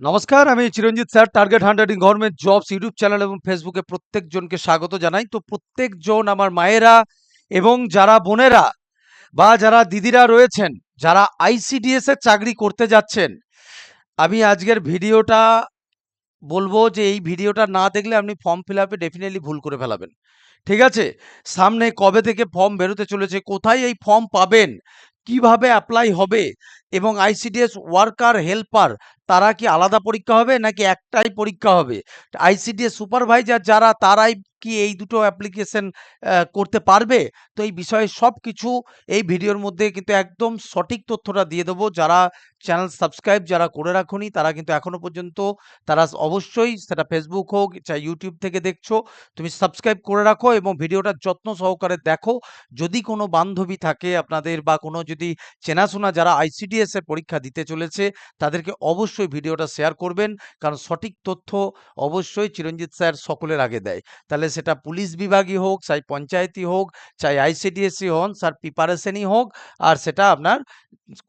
নমস্কার, আমি Chiranjit sir. Target 100 government jobs YouTube channel এবং ফেসবুকে প্রত্যেকজনকে স্বাগত জানাই। তো প্রত্যেকজন আমার মায়েরা এবং যারা বোনেরা বা যারা দিদিরা রয়েছেন, যারা আইসিডিএস এর চাকরি করতে যাচ্ছেন, আমি আজকের ভিডিওটা বলবো যে এই ভিডিওটা না দেখলে আপনি ফর্ম ফিল আপে ডেফিনেটলি ভুল করে ফেলাবেন। ঠিক আছে? সামনে কবে থেকে ফর্ম বেরোতে চলেছে, কোথায় এই ফর্ম পাবেন, কিভাবে অ্যাপ্লাই হবে এবং আইসিডিএস ওয়ার্কার হেল্পার তারা কি আলাদা পরীক্ষা হবে নাকি একটাই পরীক্ষা হবে? আইসিডিএস সুপারভাইজার যারা তারাই কি এই দুটো অ্যাপ্লিকেশন করতে পারবে? তো এই বিষয়ে সবকিছু এই ভিডিওর মধ্যে কিন্তু একদম সঠিক তথ্যটা দিয়ে দেবো। যারা চ্যানেল সাবস্ক্রাইব যারা করে রাখোনি তারা কিন্তু এখনো পর্যন্ত তারা অবশ্যই সেটা ফেসবুক হোক, চাই ইউটিউব থেকে দেখছো, তুমি সাবস্ক্রাইব করে রাখো এবং ভিডিওটা যত্ন সহকারে দেখো। যদি কোনো বান্ধবী থাকে আপনাদের বা কোনো যদি চেনাশোনা যারা আইসিডিএস এর পরীক্ষা দিতে চলেছে, তাদেরকে অবশ্যই ভিডিওটা শেয়ার করবেন। কারণ সঠিক তথ্য অবশ্যই চিরঞ্জিত স্যার সকলের আগে দেয়। তাহলে সেটা পুলিশ বিভাগই হোক, চাই পঞ্চায়েতি হোক, চাই আইসিডিএসই হন, স্যার প্রিপারেশনই হোক, আর সেটা আপনার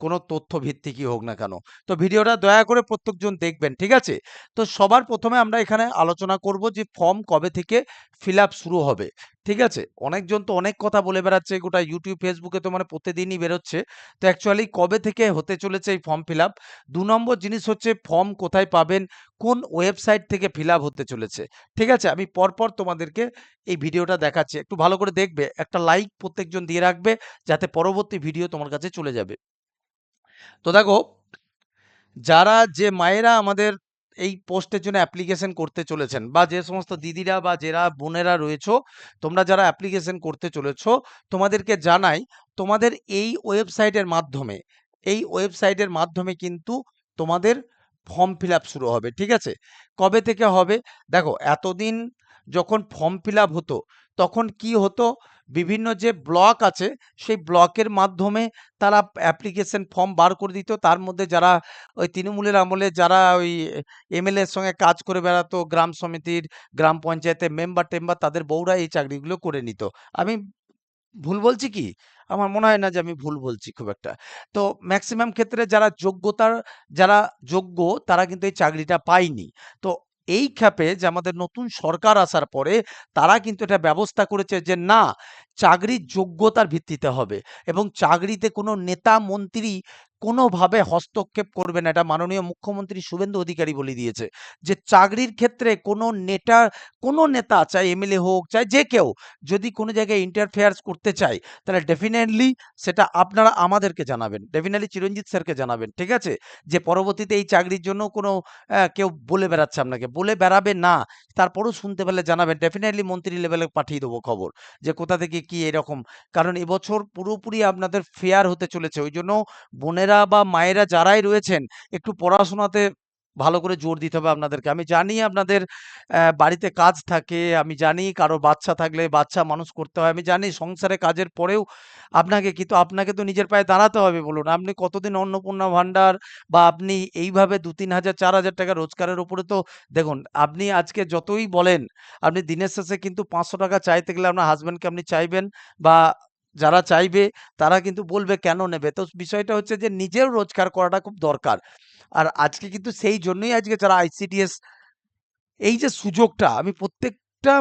কোনো তথ্য ভিত্তিকই হোক না কেন। তো ভিডিওটা দয়া করে প্রত্যেকজন দেখবেন, ঠিক আছে? তো সবার প্রথমে আমরা এখানে আলোচনা করব যে ফর্ম কবে থেকে ফিল আপ শুরু হবে। ঠিক আছে? অনেকজন তো অনেক কথা বলে বেড়াচ্ছে, গোটা ইউটিউব ফেসবুকে তো মানে প্রতিদিনই বেরোচ্ছে। তো অ্যাকচুয়ালি কবে থেকে হতে চলেছে এই ফর্ম ফিল আপ? ২ নম্বর জিনিস হচ্ছে ফর্ম কোথায় পাবেন, কোন ওয়েবসাইট থেকে ফিল আপ হতে চলেছে। ঠিক আছে? আমি পরপর তোমাদেরকে এই ভিডিওটা দেখাচ্ছি, একটু ভালো করে দেখবে, একটা লাইক প্রত্যেকজন দিয়ে রাখবে যাতে পরবর্তী ভিডিও তোমার কাছে চলে যাবে। তো দেখো, যারা যে মায়েরা আমাদের এই পোস্টের জন্য অ্যাপ্লিকেশন করতে চলেছেন বা যে সমস্ত দিদিরা বা যারা বোনেরা রয়েছো, তোমরা যারা অ্যাপ্লিকেশন করতে চলেছো, তোমাদেরকে জানাই, তোমাদের এই ওয়েবসাইটের মাধ্যমে কিন্তু তোমাদের ফর্ম ফিল আপ শুরু হবে। ঠিক আছে? কবে থেকে হবে? দেখো, এতদিন যখন ফর্ম ফিল আপ হতো তখন কি হতো, বিভিন্ন যে ব্লক আছে সেই ব্লকের মাধ্যমে তারা অ্যাপ্লিকেশন ফর্ম বার করে দিত। তার মধ্যে যারা ওই তৃণমূলের আমলে যারা ওই এমএলএ এর সঙ্গে কাজ করে বেড়াতো, গ্রাম সমিতির, গ্রাম পঞ্চায়েতের মেম্বার-টেম্বার, তাদের বউরা এই চাকরিগুলো করে নিত। আমি ভুল বলছি কি? আমার মনে হয় না যে আমি ভুল বলছি খুব একটা। তো মেক্সিমাম ক্ষেত্রে যারা যোগ্য তারা কিন্তু এই চাকরিটা পায়নি। তো এই ক্ষেপে যে আমাদের নতুন সরকার আসার পরে তারা কিন্তু এটা ব্যবস্থা করেছে যে না, চাকরির যোগ্যতার ভিত্তিতে হবে এবং চাকরিতে কোনো নেতা মন্ত্রী কোনোভাবে হস্তক্ষেপ করবে না। এটা মাননীয় মুখ্যমন্ত্রী শুভেন্দু অধিকারী বলে দিয়েছে যে চাকরির ক্ষেত্রে কোনো নেতা চাই এমএলএ হোক, চাই যে কেউ যদি কোনো জায়গায় ইন্টারফেয়ার্স করতে চায়, তাহলে ডেফিনেটলি সেটা আপনারা আমাদেরকে জানাবেন। ডেফিনেটলি চিরঞ্জিত স্যারকে জানাবেন। ঠিক আছে? যে পরবর্তীতে এই চাকরির জন্য কোনো কেউ বলে বেড়াচ্ছে আপনাকে। বলে বেড়াবে না। তারপরেও শুনতে পেলে জানাবেন। ডেফিনেটলি মন্ত্রী লেভেলে পাঠিয়ে দেবো খবর। যে কোথা থেকে কি এরকম। কারণ এবছর পুরোপুরি আপনাদের ফেয়ার হতে চলেছে। ওইজন্য বোনেরা বা মায়েরা যারাই রয়েছেন, একটু পড়াশোনাতে ভালো করে জোর দিতে হবে আপনাদেরকে। আমি জানি আপনাদের বাড়িতে কাজ থাকে, আমি জানি কারো বাচ্চা থাকলে বাচ্চা মানুষ করতে হয়। আমি জানি সংসারে কাজের পরেও আপনাকে তো নিজের পায়ে দাঁড়াতে হবে বলুন। আপনি কতদিন অন্নপূর্ণা ভান্ডার বা আপনি এইভাবে ২-৩ হাজার, ৪ হাজার টাকা রোজগারের উপরে তো দেখুন, আপনি আজকে যতই বলেন, আপনি দিনের শেষে কিন্তু ৫০০ টাকা চাইতে গেলে আপনার হাসব্যান্ডকে আপনি চাইবেন বা যারা চাইবে তারা কিন্তু বলবে কেন নেবে? তো বিষয়টা হচ্ছে যে নিজেও রোজগার করাটা খুব দরকার। আর আজকে কিন্তু সেই জন্যই আজকে যারা আইসিডিএস এই যে সুযোগটা আমি প্রত্যেকটা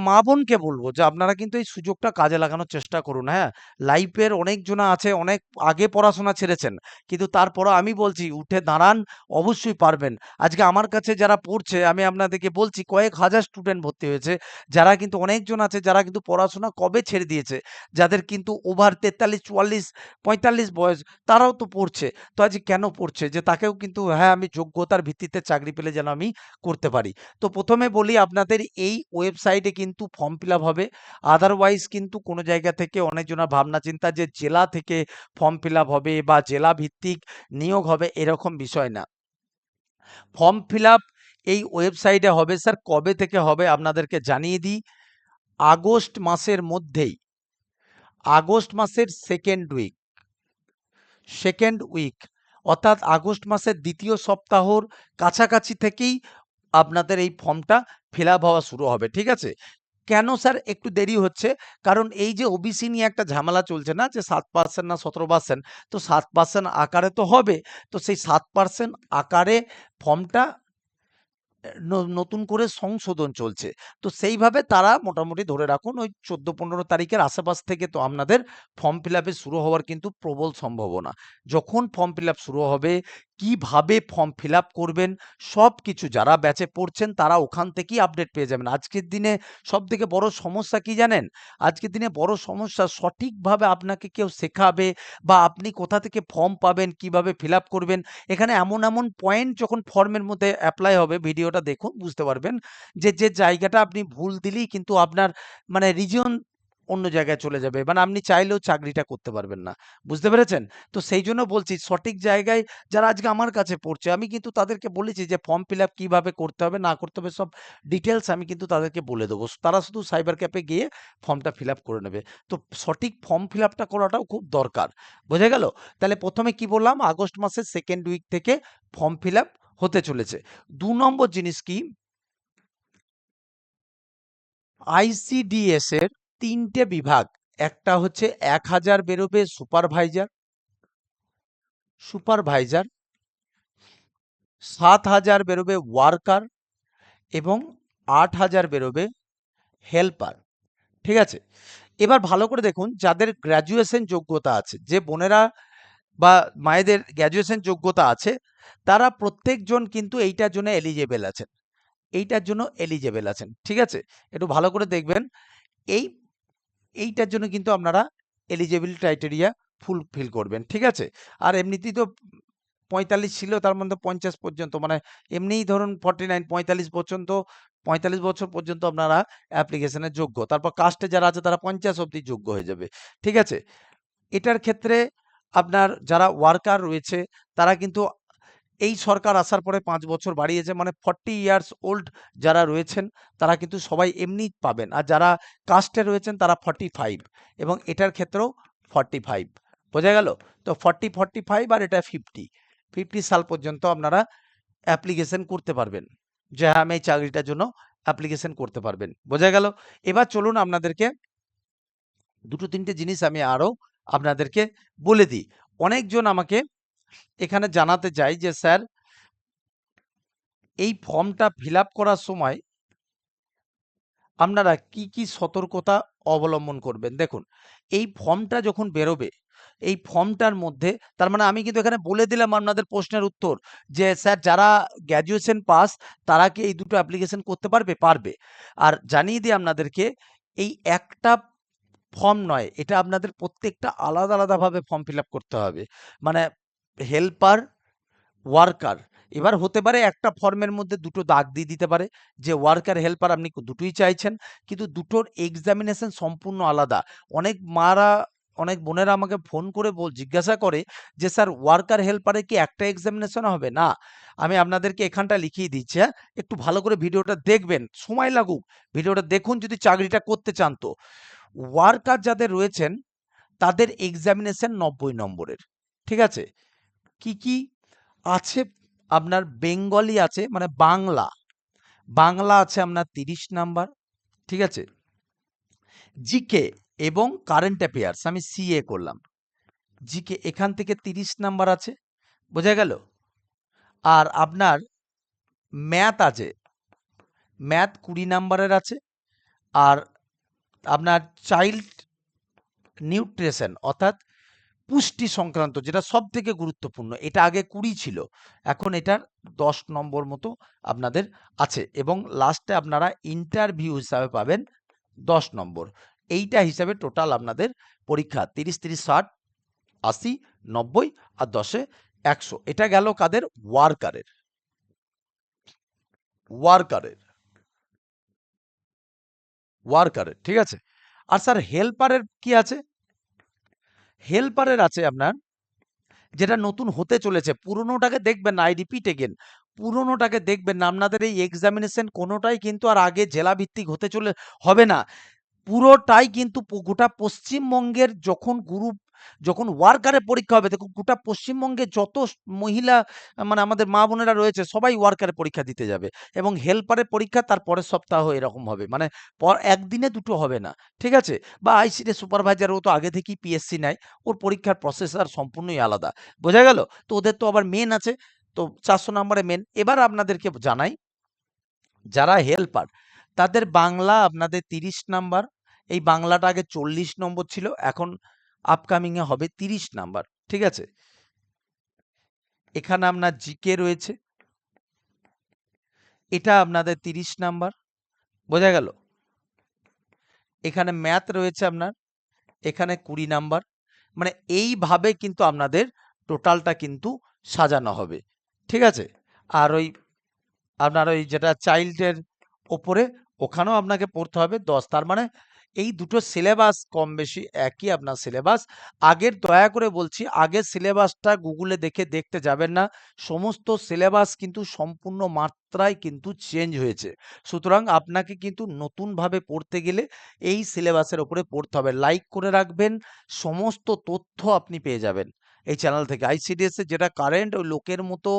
মা-বোনকে বলব যে আপনারা কিন্তু এই সুযোগটা কাজে লাগানোর চেষ্টা করুন, হ্যাঁ? লাইফের অনেকজনা আছে অনেক আগে পড়াশোনা ছেড়েছেন। কিন্তু তারপরেও আমি বলছি উঠে দাঁড়ান, অবশ্যই পারবেন। আজকে আমার কাছে যারা পড়ছে আমি আপনাদেরকে বলছি কয়েক হাজার স্টুডেন্ট ভর্তি হয়েছে। যারা কিন্তু অনেকজন আছে যারা কিন্তু পড়াশোনা কবে ছেড়ে দিয়েছে। যাদের কিন্তু ওভার ৪৩, ৪৪, ৪৫ বয়স, তারাও তো পড়ছে। তো আজকে কেন পড়ছে? যে তাকেও কিন্তু হ্যাঁ, আমি যোগ্যতার ভিত্তিতে চাকরি পেলে যেন আমি করতে পারি। তো প্রথমে বলি আপনাদের এই ওয়েবসাইটে কিন্তু ফর্ম ফিল আপ হবে। আদারওয়াইজ কিন্তু কোনো জায়গা থেকে অনেকজনের ভাবনা চিন্তা যে জেলা থেকে ফর্ম ফিল আপ হবে বা জেলা ভিত্তিক নিয়োগ হবে, এরকম বিষয় না। ফর্ম ফিল আপ এই ওয়েবসাইটে হবে স্যার। কবে থেকে হবে আপনাদেরকে জানিয়ে দিই। আগস্ট মাসের মধ্যেই, আগস্ট মাসের সেকেন্ড উইক অর্থাৎ আগস্ট মাসের ২য় সপ্তাহর কাছাকাছি থেকেই আপনাদের এই ফর্মটা ফিল আপ হওয়া শুরু হবে। ঠিক আছে? কেন স্যার একটু দেরি হচ্ছে? কারণ এই যে ওবিসি নিয়ে একটা ঝামেলা চলছে না, যে 7% না 17%, তো 7% আকারে তো হবে। তো সেই 7% আকারে ফর্মটা নতুন করে সংশোধন চলছে। তো সেইভাবে তারা মোটামুটি ধরে রাখুন ওই 14-15 তারিখের আশেপাশ থেকে তো আপনাদের ফর্ম ফিল আপে শুরু হওয়ার কিন্তু প্রবল সম্ভাবনা। যখন ফর্ম ফিল আপ শুরু হবে, কিভাবে ফর্ম ফিল আপ করবেন, সব কিছু যারা ব্যাচে পড়ছেন তারা ওখান থেকেই আপডেট পেয়ে যাবেন। আজকের দিনে সবথেকে বড় সমস্যা কি জানেন? আজকের দিনে বড় সমস্যা সঠিকভাবে আপনাকে কেউ শেখাবে, বা আপনি কোথা থেকে ফর্ম পাবেন, কিভাবে ফিল আপ করবেন। এখানে এমন এমন পয়েন্ট যখন ফর্মের মধ্যে অ্যাপ্লাই হবে, ভিডিওটা দেখুন বুঝতে পারবেন যে যে জায়গাটা আপনি ভুল দিলেই কিন্তু আপনার মানে রিজিয়ন অন্য জায়গায় চলে যাবে, মানে আপনি চাইলেও চাকরিটা করতে পারবেন না। বুঝতে পেরেছেন? তো সেই জন্য বলছি সঠিক জায়গায় যারা আজকে আমার কাছে পড়ছে, আমি কিন্তু তাদেরকে বলেছি যে ফর্ম ফিল আপ কিভাবে করতে হবে না করতে হবে সব ডিটেলস আমি কিন্তু তাদেরকে বলে দেবো। তারা শুধু সাইবার ক্যাফে গিয়ে ফর্মটা ফিল আপ করে নেবে। তো সঠিক ফর্ম ফিল আপটা করাটাও খুব দরকার। বোঝা গেল? তাহলে প্রথমে কি বললাম, আগস্ট মাসের সেকেন্ড উইক থেকে ফর্ম ফিল আপ হতে চলেছে। ২ নম্বর জিনিস কি, আইসিডিএস এর ৩টে বিভাগ। একটা হচ্ছে ১,০০০ বেরোবে সুপারভাইজার, সুপারভাইজার, ৭,০০০ বেরোবে ওয়ার্কার এবং ৮,০০০ বেরোবে হেল্পার। ঠিক আছে? এবার ভালো করে দেখুন, যাদের গ্র্যাজুয়েশন যোগ্যতা আছে, যে বোনেরা বা মায়েদের গ্র্যাজুয়েশন যোগ্যতা আছে, তারা প্রত্যেকজন কিন্তু এইটার জন্য এলিজেবল আছেন। এইটার জন্য এলিজেবল আছেন। ঠিক আছে? একটু ভালো করে দেখবেন। এই এইটার জন্য কিন্তু আপনারা এলিজিবল ক্রাইটেরিয়া ফুলফিল করবেন। ঠিক আছে? আর এমনিতেই তো ৪৫ ছিল, তার মধ্যে ৫০ পর্যন্ত, মানে এমনিই ধরুন 49 ৪৫ বছর পর্যন্ত আপনারা অ্যাপ্লিকেশনের যোগ্য। তারপর কাস্টে যারা আছে তারা ৫০ অব্দি যোগ্য হয়ে যাবে। ঠিক আছে? এটার ক্ষেত্রে আপনার যারা ওয়ার্কার রয়েছে তারা কিন্তু এই সরকার আসার পরে ৫ বছর বাড়িয়েছে, মানে 40 ইয়ার্স ওল্ড যারা রয়েছেন তারা কিন্তু সবাই এমনিই পাবেন। আর যারা কাস্টে রয়েছেন তারা 45, এবং এটার ক্ষেত্রেও 45। বোঝা গেল? তো 40, 45 আর এটা 50 সাল পর্যন্ত আপনারা অ্যাপ্লিকেশন করতে পারবেন। যে হ্যাঁ, আমি এই চাকরিটার জন্য অ্যাপ্লিকেশন করতে পারবেন। বোঝা গেল? এবার চলুন আপনাদেরকে ২-৩টে জিনিস আমি আরো আপনাদেরকে বলে দিই। অনেকজন আমাকে এখানে জানাতে চায় যে স্যার, এই ফর্মটা ফিল আপ করার সময় আপনারা কি কি সতর্কতা অবলম্বন করবেন। দেখুন, এই ফর্মটা যখন বেরোবে, এই ফর্মটার মধ্যে, তার মানে আমি কিন্তু এখানে বলে দিলাম আপনাদের প্রশ্নের উত্তর, যে স্যার যারা গ্র্যাজুয়েশন পাস তারা কি এই দুটো অ্যাপ্লিকেশন করতে পারবে? পারবে। আর জানিয়ে দিই আপনাদেরকে, এই একটা ফর্ম নয়, এটা আপনাদের প্রত্যেকটা আলাদা আলাদাভাবে ফর্ম ফিল আপ করতে হবে। মানে হেল্পার, ওয়ার্কার, এবার হতে পারে একটা ফর্মের মধ্যে দুটো দাগ দিয়ে দিতে পারে, যে ওয়ার্কার হেল্পার আপনি দুটোই চাইছেন, কিন্তু দুটোর এক্সামিনেশন সম্পূর্ণ আলাদা। অনেক মারা, অনেক বোনেরা আমাকে ফোন করে জিজ্ঞাসা করে যে স্যার, ওয়ার্কার হেল্পারে কি একটা এক্সামিনেশন হবে? না, আমি আপনাদেরকে এখানটা লিখিয়ে দিচ্ছি। হ্যাঁ, একটু ভালো করে ভিডিওটা দেখবেন, সময় লাগুক, ভিডিওটা দেখুন যদি চাকরিটা করতে চান। তো ওয়ার্কার যাদের রয়েছেন তাদের এক্সামিনেশন ৯০ নম্বরের। ঠিক আছে? কি কি আছে? আপনার বেঙ্গলি আছে, মানে বাংলা, বাংলা আছে আপনার ৩০ নাম্বার। ঠিক আছে? জিকে এবং কারেন্ট অ্যাফেয়ার্স আমি সিএ করলাম। জিকে এখান থেকে ৩০ নাম্বার আছে। বোঝা গেল? আর আপনার ম্যাথ আছে, ম্যাথ ২০ নাম্বারের আছে। আর আপনার চাইল্ড নিউট্রিশন, অর্থাৎ পুষ্টি সংক্রান্ত, যেটা সব থেকে গুরুত্বপূর্ণ, এটা আগে ২০ ছিল, এখন এটার ১০ নম্বর মতো আপনাদের আছে। এবং লাস্টে আপনারা ইন্টারভিউ হিসাবে পাবেন ১০ নম্বর। এইটা হিসাবে টোটাল আপনাদের পরীক্ষা ৩০, ৩০, ৬০, ৮০, ৯০ আর ১০-এ ১০০। এটা গেল কাদের? ওয়ার্কারের। ওয়ার্কারের ওয়ার্কারের ঠিক আছে? আর স্যার হেল্পারের কি আছে? হেল্পারের আছে আপনার, যেটা নতুন হতে চলেছে, পুরোনোটাকে দেখবেন না, আই রিপিট এগেন, পুরোনোটাকে দেখবেন না। আপনাদের এই এক্সামিনেশন কোনোটাই কিন্তু আর আগে জেলা ভিত্তিক হতে হবে না, পুরোটাই কিন্তু গোটা পশ্চিমবঙ্গের যখন গ্রুপ যখন ওয়ার্কারের পরীক্ষা হবে, দেখুন গোটা পশ্চিমবঙ্গে যত মহিলা মানে আমাদের মা বোনেরা রয়েছে সবাই ওয়ার্কারের পরীক্ষা দিতে যাবে, এবং হেল্পারের পরীক্ষা তার পরের সপ্তাহ এরকম হবে, মানে একদিনে দুটো হবে না, ঠিক আছে? বা আইসিডি সুপারভাইজার ও তো আগে থেকেই পিএসসি নেয়, ওর পরীক্ষার প্রসেস আর সম্পূর্ণই আলাদা, বোঝা গেল? তো ওদের তো আবার মেন আছে, তো 400 নম্বরে মেন। এবার আপনাদেরকে জানাই, যারা হেল্পার তাদের বাংলা আপনাদের 30 নাম্বার, এই বাংলাটা আগে 40 নম্বর ছিল, এখন আপকামিং এ হবে 30 নাম্বার, ঠিক আছে? এখানে আপনার জিকে রয়েছে, এটা আপনাদের 30 নাম্বার, বোঝা গেল? এখানে ম্যাথ রয়েছে আপনার, এখানে 20 নাম্বার, মানে এইভাবে কিন্তু আপনাদের টোটালটা কিন্তু সাজানো হবে, ঠিক আছে? আর ওই আপনার ওই যেটা চাইল্ডের ওপরে, ওখানেও আপনাকে পড়তে হবে 10, তার মানে এই দুটো সিলেবাস কম বেশি একই আপনার সিলেবাস। আগের, দয়া করে বলছি, আগের সিলেবাসটা গুগলে দেখতে যাবেন না, সমস্ত সিলেবাস কিন্তু সম্পূর্ণ মাত্রায় কিন্তু চেঞ্জ হয়েছে, সুতরাং আপনাকে কিন্তু নতুনভাবে পড়তে গেলে এই সিলেবাসের ওপরে পড়তে হবে। লাইক করে রাখবেন, সমস্ত তথ্য আপনি পেয়ে যাবেন এই চ্যানেল থেকে। আইসিডিএস এর যেটা কারেন্ট, ওই লোকের মতো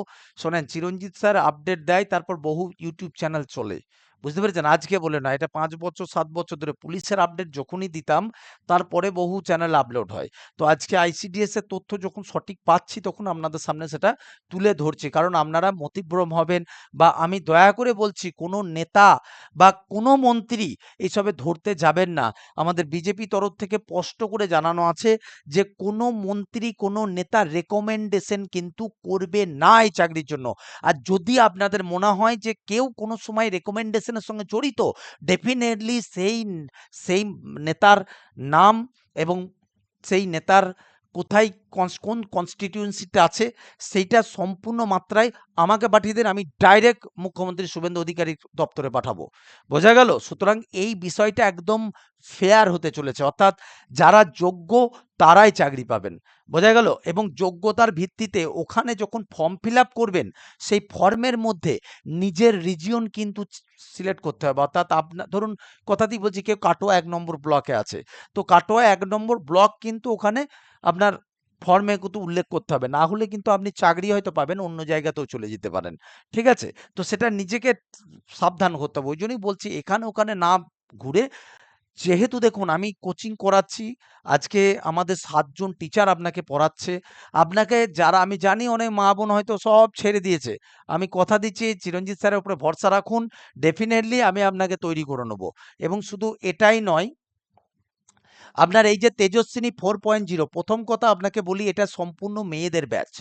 শোনেন, চিরঞ্জিত স্যার আপডেট দেয়, তারপর বহু ইউটিউব চ্যানেল চলে, বুঝতে পেরেছেন? আজকে বলে না, এটা 5 বছর 7 বছর ধরে পুলিশের আপডেট যখনই দিতাম, তারপরে বহু চ্যানেল আপলোড হয়। তো আজকে আইসিডিএস এর তথ্য যখন সঠিক পাচ্ছি, তখন আপনাদের সামনে সেটা তুলে ধরছি, কারণ আপনারা মতিভ্রম হবেন। বা আমি দয়া করে বলছি, কোনো নেতা বা কোনো মন্ত্রী এইসবে ধরতে যাবেন না। আমাদের বিজেপি তরফ থেকে স্পষ্ট করে জানানো আছে যে কোনো মন্ত্রী, কোনো নেতা রেকমেন্ডেশন কিন্তু করবে না এই চাকরির জন্য। আর যদি আপনাদের মনে হয় যে কেউ কোনো সময় রেকমেন্ডেশনের সঙ্গে জড়িত, ডেফিনেটলি সেই নেতার নাম এবং সেই নেতার কোথায় কোন কনস্টিটিউয়েন্সিতে আছে সেইটা সম্পূর্ণ মাত্রায় আমাকে পাঠিয়ে দেন, আমি ডাইরেক্ট মুখ্যমন্ত্রী শুভেন্দু অধিকারী দপ্তরে পাঠাবো, বোঝা গেল? সুতরাং এই বিষয়টা একদম ফেয়ার হতে চলেছে, অর্থাৎ যারা যোগ্য তারাই চাকরি পাবেন, বোঝা গেল? এবং যোগ্যতার ভিত্তিতে ওখানে যখন ফর্ম ফিল আপ করবেন, সেই ফর্মের মধ্যে নিজের রিজিয়ন কিন্তু সিলেক্ট করতে হবে, অর্থাৎ আপনার ধরুন কথাতেই বলছি, কেউ কাটোয়া 1 নম্বর ব্লকে আছে, তো কাটোয়া 1 নম্বর ব্লক কিন্তু ওখানে আপনার ফর্মে কিন্তু উল্লেখ করতে হবে, না হলে কিন্তু আপনি চাকরি হয়তো পাবেন, অন্য জায়গাতেও চলে যেতে পারেন, ঠিক আছে? তো সেটা নিজেকে সাবধান করতে হবে। ওই জন্যই বলছি, এখানে ওখানে না ঘুরে, যেহেতু দেখুন আমি কোচিং করাচ্ছি, আজকে আমাদের 7 জন টিচার আপনাকে পড়াচ্ছে, আপনাকে যারা, আমি জানি অনেক মা বোন হয়তো সব ছেড়ে দিয়েছে, আমি কথা দিচ্ছি চিরঞ্জিত স্যারের উপরে ভরসা রাখুন, ডেফিনেটলি আমি আপনাকে তৈরি করে নেব। এবং শুধু এটাই নয়, আপনার এই যে তেজস্বিনী 4.0, প্রথম কথা আপনাকে বলি, এটা সম্পূর্ণ মেয়েদের ব্যাচ।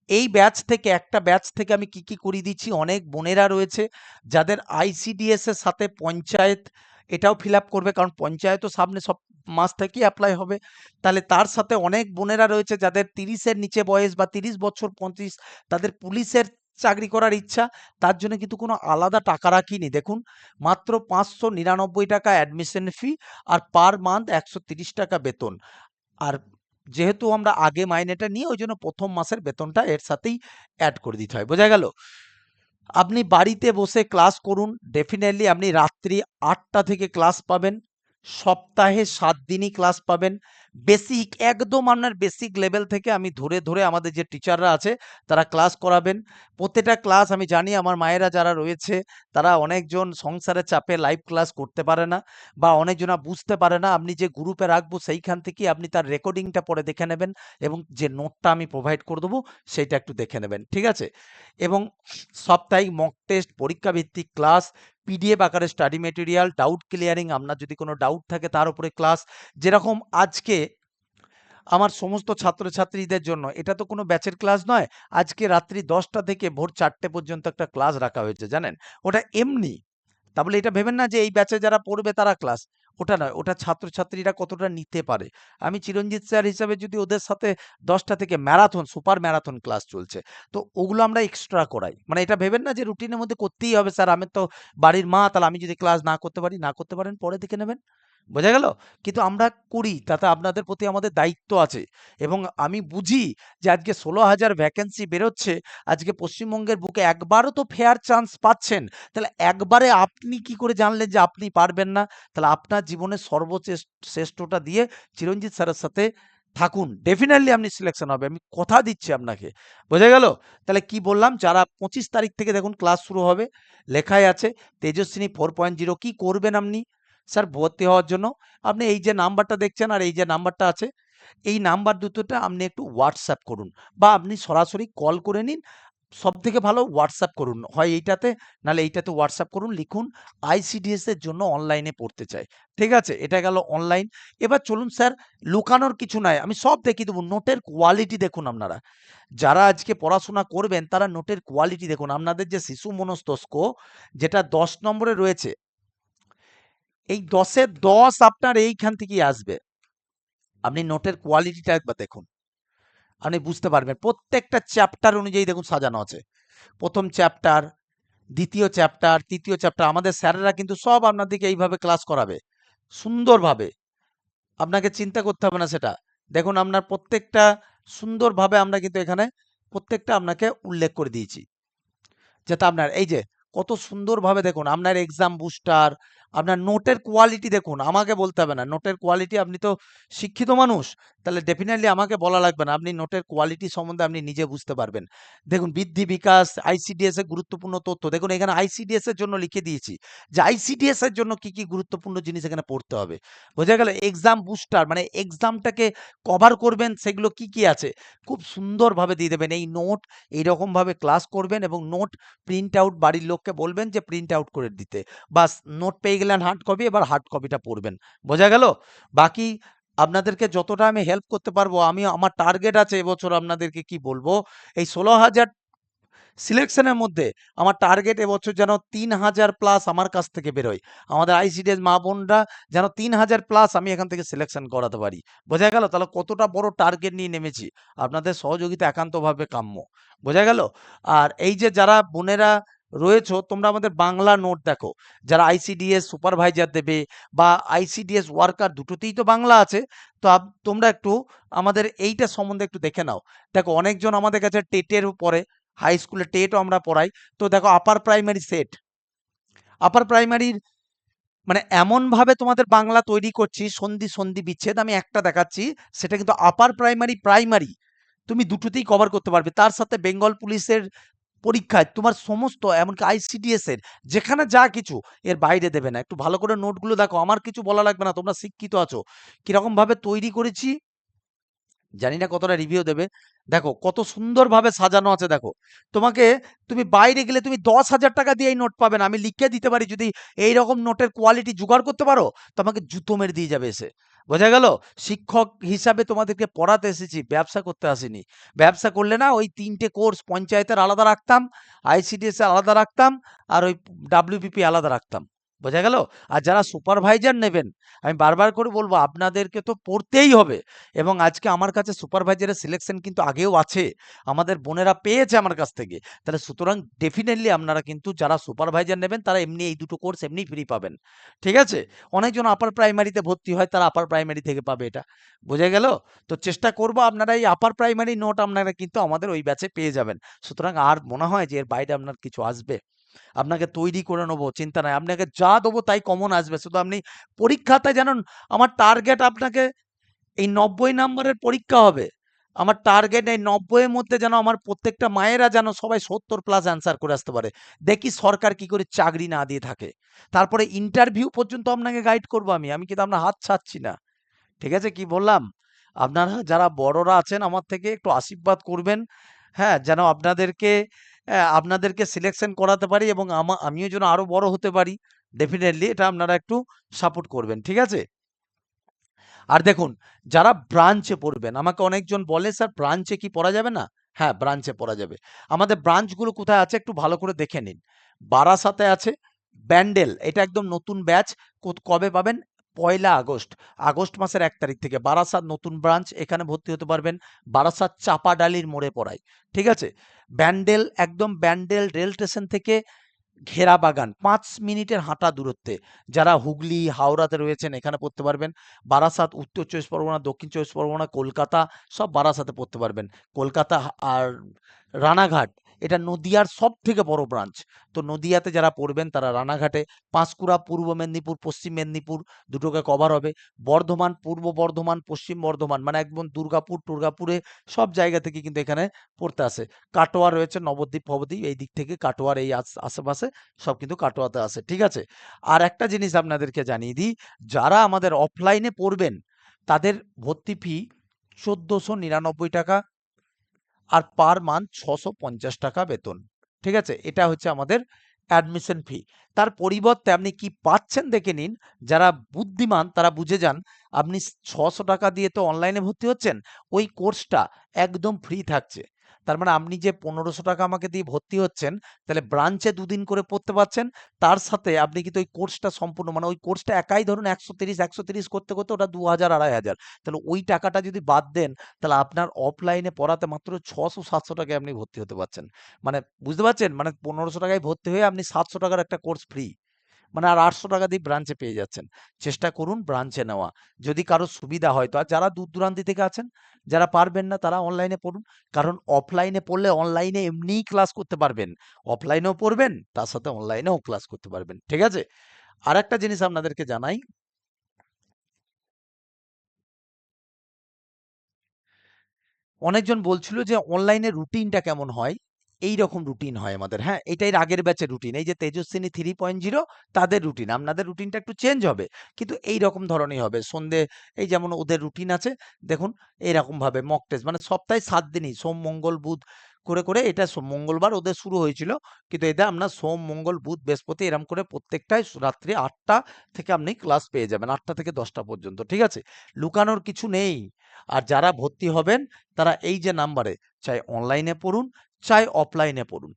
এই ব্যাচ থেকে, একটা ব্যাচ থেকে আমি কি করিয়ে দিচ্ছি, অনেক বোনেরা রয়েছে যাদের আইসিডিএস এর সাথে পঞ্চায়েত এটাও ফিল আপ করবে, কারণ পঞ্চায়েতও সামনে সব মাস থেকেই অ্যাপ্লাই হবে। তাহলে তার সাথে অনেক বোনেরা রয়েছে যাদের 30-এর নিচে বয়স বা 30 বছর 35, তাদের পুলিশের চাকরি করার ইচ্ছা, তার জন্য কিন্তু কোনো আলাদা টাকা রাখিনি। দেখুন, মাত্র 599 টাকা অ্যাডমিশন ফি, আর পার মান্থ 130 টাকা বেতন। আর যেহেতু আমরা আগে মাইনেটা নিই, ওই জন্য প্রথম মাসের বেতনটা এর সাথেই অ্যাড করে দিতে হয়, বোঝা গেল? আপনি বাড়িতে বসে ক্লাস করুন, ডেফিনেটলি আপনি রাত্রি 8টা থেকে ক্লাস পাবেন, সপ্তাহে 7 দিনই ক্লাস পাবেন। বেসিক, একদম আপনার বেসিক লেভেল থেকে আমি ধরে ধরে আমাদের যে টিচাররা আছে তারা ক্লাস করাবেন। প্রত্যেকটা ক্লাস, আমি জানি আমার মায়েরা যারা রয়েছে, তারা অনেকজন সংসারের চাপে লাইভ ক্লাস করতে পারে না, বা অনেকজনা বুঝতে পারে না। আপনি যে গ্রুপে রাখবো সেইখান থেকেই আপনি তার রেকর্ডিংটা পরে দেখে নেবেন, এবং যে নোটটা আমি প্রোভাইড করে দেবো সেইটা একটু দেখে নেবেন, ঠিক আছে? এবং সাপ্তাহিক মক টেস্ট, পরীক্ষা ভিত্তিক ক্লাস, পিডিএফ আকারে স্টাডি মেটেরিয়াল, ডাউট ক্লিয়ারিং, আপনার যদি কোনো ডাউট থাকে তার উপরে ক্লাস। যেরকম আজকে আমার সমস্ত ছাত্রছাত্রীদের জন্য, এটা তো কোনো ব্যাচের ক্লাস নয়, আজকে রাত্রি 10টা থেকে ভোর 4টে পর্যন্ত একটা ক্লাস রাখা হয়েছে, জানেন? ওটা এমনি, তাহলে এটা ভেবেন না যে এই ব্যাচে যারা পড়বে তারা ক্লাস, ওটা নয়, ওটা ছাত্রছাত্রীরা কতটা নিতে পারে। আমি চিরঞ্জিত স্যার হিসাবে যদি ওদের সাথে 10টা থেকে ম্যারাথন, সুপার ম্যারাথন ক্লাস চলছে, তো ওগুলো আমরা এক্সট্রা করাই। মানে এটা ভেবেন না যে রুটিনের মধ্যে করতেই হবে, স্যার আমি তো বাড়ির মা, তাহলে আমি যদি ক্লাস না করতে পারি, না করতে পারেন, পরে দেখে নেবেন, বোঝা গেল? কিন্তু আমরা করি, তাতে আপনাদের প্রতি আমাদের দায়িত্ব আছে। এবং আমি বুঝি যে আজকে 16,000 ভ্যাকেন্সি বেরোচ্ছে, আজকে পশ্চিমবঙ্গের বুকে একবারও তো ফেয়ার চান্স পাচ্ছেন, তাহলে একবারে আপনি কি করে জানলেন যে আপনি পারবেন না? তাহলে আপনার জীবনের সর্বশ্রেষ্ঠটা দিয়ে চিরঞ্জিত স্যারের সাথে থাকুন, ডেফিনেটলি আপনি সিলেকশন হবে, আমি কথা দিচ্ছি আপনাকে। বোঝা গেল? তাহলে কি বললাম, যারা 25 তারিখ থেকে দেখুন ক্লাস শুরু হবে, লেখাই আছে তেজস্বিনী 4.0। কি করবেন আপনি? স্যার ভর্তি হওয়ার জন্য আপনি এই যে নাম্বারটা দেখছেন আর এই যে নাম্বারটা আছে, এই নাম্বার দুটোতে আপনি একটু হোয়াটসঅ্যাপ করুন বা আপনি সরাসরি কল করে নিন। সবথেকে ভালো হোয়াটসঅ্যাপ করুন। হয় এইটাতে, নাহলে এইটাতে হোয়াটসঅ্যাপ করুন, লিখুন আইসিডিএস এর জন্য অনলাইনে পড়তে চাই। ঠিক আছে? এটা গেল অনলাইন। এবার চলুন স্যার, লুকানোর কিছু নাই। আমি সব দেখিয়ে দেবো। নোটের কোয়ালিটি দেখুন আপনারা। যারা আজকে পড়াশোনা করবেন তারা নোটের কোয়ালিটি দেখুন। আপনাদের যে শিশু মনস্তস্ক যেটা 10 নম্বরে রয়েছে, এই 10 এর 10 আপনার এইখান থেকেই আসবে। আপনি নোটের কোয়ালিটিটা একবার দেখুন। আপনি বুঝতে পারবেন। প্রত্যেকটা চ্যাপ্টার অনুযায়ী দেখুন সাজানো আছে। ১ম চ্যাপ্টার, ২য় চ্যাপ্টার, ৩য় চ্যাপ্টার। আমাদের স্যারেরা কিন্তু সব আপনাদেরকে এইভাবে ক্লাস করাবে, সুন্দরভাবে। আপনাকে চিন্তা করতে হবে না সেটা। দেখুন আপনার প্রত্যেকটা সুন্দরভাবে আমরা কিন্তু এখানে প্রত্যেকটা আপনাকে উল্লেখ করে দিয়েছি। যাতে আপনার এই যে কত সুন্দরভাবে দেখুন আপনার এক্সাম বুস্টার, আপনার নোটের কোয়ালিটি দেখুন। আমাকে বলতে হবে না নোটের কোয়ালিটি, আপনি তো শিক্ষিত মানুষ, তাহলে ডেফিনেটলি আমাকে বলা লাগবে না। আপনি নোটের কোয়ালিটি সম্বন্ধে আপনি নিজে বুঝতে পারবেন। দেখুন বৃদ্ধি বিকাশ, আইসিডিএস এর গুরুত্বপূর্ণ তথ্য দেখুন। এখানে আইসিডিএস এর জন্য লিখে দিয়েছি যে আইসিডিএস এর জন্য কি কি গুরুত্বপূর্ণ জিনিস এখানে পড়তে হবে। বোঝা গেল? এক্সাম বুস্টার মানে এক্সামটাকে কভার করবেন সেগুলো কি কি আছে খুব সুন্দরভাবে দিয়ে দেবেন। এই নোট এইরকম ভাবে ক্লাস করবেন এবং নোট প্রিন্ট আউট বাড়ির লোককে বলবেন যে প্রিন্ট আউট করে দিতে। বাস, নোট পেয়ে গেলেন হার্ড কপি, এবার হার্ড কপিটা পড়বেন। বোঝা গেল? বাকি আপনাদেরকে যতটা আমি হেল্প করতে পারবো, আমি আমার টার্গেট আছে এবছর আপনাদেরকে কি বলবো, এই 16,000 সিলেকশনের মধ্যে আমার টার্গেট এবছর যেন 3,000 প্লাস আমার কাছ থেকে বেরোয়। আমাদের আইসিডিএস মা বোনরা যেন 3,000 প্লাস আমি এখান থেকে সিলেকশন করাতে পারি। বোঝা গেল? তাহলে কতটা বড় টার্গেট নিয়ে নেমেছি। আপনাদের সহযোগিতা একান্তভাবে কাম্য। বোঝা গেল? আর এই যে যারা বোনেরা রয়েছো, তোমরা আমাদের বাংলা নোট দেখো। যারা আইসিডিএস সুপারভাইজার দেবে বা আইসিডিএস ওয়ার্কার, দুটোতেই তো বাংলা আছে। তো তোমরা একটু আমাদের এইটা সম্বন্ধে একটু দেখে নাও। দেখো অনেকজন আমাদের কাছে টেটের পড়ে, হাই স্কুলে টেটও আমরা পড়াই। তো দেখো আপার প্রাইমারি সেট, আপার প্রাইমারির মানে এমনভাবে তোমাদের বাংলা তৈরি করছি, সন্ধি সন্ধি বিচ্ছেদ আমি একটা দেখাচ্ছি। সেটা কিন্তু আপার প্রাইমারি, প্রাইমারি তুমি দুটোতেই কভার করতে পারবে। তার সাথে বেঙ্গল পুলিশের পরীক্ষায় তোমার সমস্ত, এমনকি আইসিডিএস এর যেখানে যা কিছু, এর বাইরে দেবে না। একটু ভালো করে নোটগুলো দেখো, আমার কিছু বলা লাগবে না, তোমরা শিক্ষিত আছো। কিরকম ভাবে তৈরি করেছি জানি না, কতটা রিভিউ দেবে। দেখো কত সুন্দরভাবে সাজানো আছে দেখো। তোমাকে, তুমি বাইরে গেলে তুমি 10,000 টাকা দিয়ে এই নোট পাবে না। আমি লিখে দিতে পারি, যদি এইরকম নোটের কোয়ালিটি জোগাড় করতে পারো তোমাকে জুতো মেরে দিয়ে যাবে এসে। বোঝা গেল? শিক্ষক হিসাবে তোমাদেরকে পড়াতে এসেছি, ব্যবসা করতে আসিনি। ব্যবসা করলে না ওই 3টে কোর্স পঞ্চায়েতের আলাদা রাখতাম, আইসিডিএস এর আলাদা রাখতাম, আর ওই ডাব্লিউবিপি আলাদা রাখতাম। বোঝা গেল? আর যারা সুপারভাইজার নেবেন, আমি বারবার করে বলবো আপনাদেরকে তো পড়তেই হবে। এবং আজকে আমার কাছে সুপারভাইজারের সিলেকশন কিন্তু আগেও আছে, আমাদের বোনেরা পেয়েছে আমার কাছ থেকে। তাহলে সুতরাং ডেফিনেটলি আপনারা কিন্তু যারা সুপারভাইজার নেবেন তারা এমনি এই দুটো কোর্স এমনি ফ্রি পাবেন। ঠিক আছে? অনেকজন আপার প্রাইমারিতে ভর্তি হয়, তারা আপার প্রাইমারি থেকে পাবে এটা। বোঝা গেল? তো চেষ্টা করব আপনারা এই আপার প্রাইমারি নোট আপনারা কিন্তু আমাদের ওই ব্যাচে পেয়ে যাবেন। সুতরাং আর মনে হয় যে এর বাইরে আপনার কিছু আসবে, আপনাকে তৈরি করে নেবো, চিন্তা নাই। আপনাকে যা দেবো তাই কমন আসবে। শুধু আপনি পরীক্ষাতে জানেন, আমার টার্গেট আপনাকে এই 90 নাম্বারের পরীক্ষা হবে। আমার টার্গেট এই 90 এর মধ্যে যেন আমার প্রত্যেকটা মায়েরা যেন সবাই 70 প্লাস অ্যান্সার করে আসতে পারে। দেখি সরকার কি করে চাকরি না দিয়ে থাকে। তারপরে ইন্টারভিউ পর্যন্ত আপনাকে গাইড করব আমি। আমি কিন্তু আপনার হাত ছাড়ছি না। ঠিক আছে? কি বললাম? আপনারা যারা বড়রা আছেন আমার থেকে একটু আশীর্বাদ করবেন। হ্যাঁ? যেন আপনাদেরকে সিলেকশন করাতে পারি এবং আমিও যেন আরো বড় হতে পারি। ডেফিনিটলি এটা আপনারা একটু সাপোর্ট করবেন। ঠিক আছে? আর দেখুন, যারা ব্রাঞ্চে পড়বেন, আমাকে অনেকজন বলে স্যার ব্রাঞ্চে কি পড়া যাবে না? হ্যাঁ, ব্রাঞ্চে পড়া যাবে। আমাদের ব্রাঞ্চগুলো কোথায় আছে একটু ভালো করে দেখে নিন। বারাসাতে আছে, ব্যান্ডেল এটা একদম নতুন ব্যাচ। কবে পাবেন? 1লা আগস্ট। আগস্ট মাসের ১ তারিখ থেকে বারাসাত নতুন ব্রাঞ্চ, এখানে ভর্তি হতে পারবেন। বারাসাত চাপাডালির মোড়ে পড়ায়। ঠিক আছে? ব্যান্ডেল, একদম ব্যান্ডেল রেল স্টেশন থেকে ঘেরাবাগান ৫ মিনিটের হাঁটা দূরত্বে। যারা হুগলি, হাওড়াতে রয়েছেন এখানে পড়তে পারবেন। বারাসাত, উত্তর ২৪ পরগনা, দক্ষিণ ২৪ পরগনা, কলকাতা সব বারাসাতে পড়তে পারবেন। কলকাতা আর রানাঘাট এটা নদিয়ার সব থেকে বড় ব্রাঞ্চ। তো নদিয়াতে যারা পড়বেন তারা রানাঘাটে, পাঁশকুড়া, পূর্ব মেদিনীপুর, পশ্চিম মেদিনীপুর দুটোকে কভার হবে। বর্ধমান, পূর্ব বর্ধমান, পশ্চিম বর্ধমান, মানে একদম দুর্গাপুরে সব জায়গা থেকে কিন্তু এখানে পড়তে আসে। কাটোয়া রয়েছে, নবদ্বীপ ফবদ্বীপ এই দিক থেকে, কাটোয়ার এই আশেপাশে সব কিন্তু কাটোয়াতে আসে, ঠিক আছে। আর একটা জিনিস আপনাদেরকে জানিয়ে দিই, যারা আমাদের অফলাইনে পড়বেন তাদের ভর্তি ফি 1499 টাকা, আর পার মান্থ 650 টাকা বেতন, ঠিক আছে। এটা হচ্ছে আমাদের অ্যাডমিশন ফি। তার পরিবর্তে আপনি কি পাচ্ছেন দেখে নিন। যারা বুদ্ধিমান তারা বুঝে যান, আপনি 600 টাকা দিয়ে তো অনলাইনে ভর্তি হচ্ছেন, ওই কোর্সটা একদম ফ্রি থাকছে। তার মানে আপনি যে 1500 টাকা আমাকে দিয়ে ভর্তি হচ্ছেন, তাহলে ব্রাঞ্চে 2 দিন করে পড়তে পারছেন। তার সাথে আপনি কিন্তু ওই কোর্সটা সম্পূর্ণ, মানে ওই কোর্সটা একাই ধরুন 130 করতে করতে ওটা 2000 2500, তাহলে ওই টাকাটা যদি বাদ দেন, তাহলে আপনার অফলাইনে পড়াতে মাত্র 600-700 টাকায় আপনি ভর্তি হতে পারছেন। মানে বুঝতে পারছেন, মানে 1500 টাকায় ভর্তি হয়ে আপনি 700 টাকার একটা কোর্স ফ্রি, মানে আর 800 টাকা দিয়ে ব্রাঞ্চে পেয়ে যাচ্ছেন। চেষ্টা করুন ব্রাঞ্চে নেওয়া, যদি কারো সুবিধা হয় তো। আর যারা দূর দূরান্তি থেকে আছেন, যারা পারবেন না তারা অনলাইনে পড়ুন। কারণ অফলাইনে পড়লে অনলাইনে এমনিই ক্লাস করতে পারবেন, অফলাইনেও পড়বেন তার সাথে অনলাইনেও ক্লাস করতে পারবেন, ঠিক আছে। আর একটা জিনিস আপনাদেরকে জানাই, অনেকজন বলছিল যে অনলাইনে রুটিনটা কেমন হয়। এই রকম রুটিন হয় আমাদের, হ্যাঁ, এটাই আগের ব্যাচের রুটিন। এই যে তেজস্বিনী 3.0 তাদের রুটিন, আপনাদের রুটিনটা একটু চেঞ্জ হবে, কিন্তু এই রকম ধরনেরই হবে। সন্ধে, এই যেমন ওদের রুটিন আছে দেখুন, এইরকম ভাবে মক টেস্ট, মানে সপ্তাহে 7 দিনই, সোম মঙ্গল বুধ করে করে, এটা মঙ্গলবার ওদের শুরু হয়েছিল, কিন্তু এটা আপনার সোম মঙ্গল বুধ বৃহস্পতি এরকম করে প্রত্যেকটাই রাত্রি 8টা থেকে আপনি ক্লাস পেয়ে যাবেন, 8টা থেকে 10টা পর্যন্ত, ঠিক আছে। লুকানোর কিছু নেই। আর যারা ভর্তি হবেন তারা এই যে নাম্বারে, চাই অনলাইনে পড়ুন চাই অফলাইনে পড়ুন,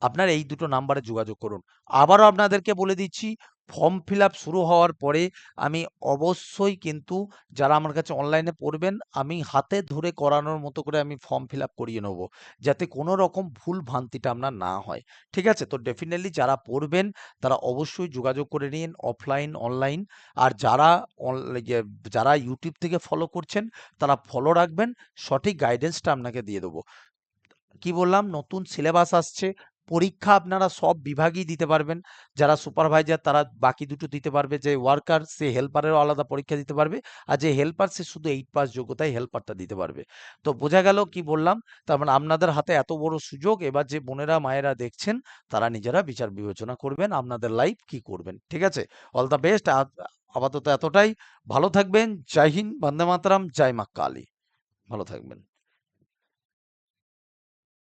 আপনার এই দুটো নাম্বারে যোগাযোগ করুন। আবারও আপনাদেরকে বলে দিচ্ছি, ফর্ম ফিল আপ শুরু হওয়ার পরে আমি অবশ্যই কিন্তু, যারা আমার কাছে অনলাইনে পড়বেন, আমি হাতে ধরে করানোর মতো করে আমি ফর্ম ফিল আপ করিয়ে নেব, যাতে কোনো রকম ভুল ভ্রান্তিটা আপনার না হয়, ঠিক আছে। তো ডেফিনেটলি যারা পড়বেন তারা অবশ্যই যোগাযোগ করে নিন, অফলাইন অনলাইন। আর যারা যারা ইউটিউব থেকে ফলো করছেন তারা ফলো রাখবেন, সঠিক গাইডেন্সটা আপনাকে দিয়ে দেবো। কি বললাম, নতুন সিলেবাস আসছে, পরীক্ষা আপনারা সব বিভাগই দিতে পারবেন। যারা সুপারভাইজার তারা বাকি দুটো দিতে পারবে, যে ওয়ার্কার সে হেল্পারেরও আলাদা পরীক্ষা দিতে পারবে, আর যে হেল্পার সে শুধু 8 পাস যোগ্যতায় হেল্পারটা দিতে পারবে। তো বোঝা গেল কি বললাম। তার মানে আপনাদের হাতে এত বড় সুযোগ, এবার যে বোনেরা মায়েরা দেখছেন তারা নিজেরা বিচার বিবেচনা করবেন আপনাদের লাইফ কি করবেন, ঠিক আছে। All the best. আপাতত এতটাই, ভালো থাকবেন। জয় হিন্দ, বন্দে মাতরম, জয় মা কালী। ভালো থাকবেন।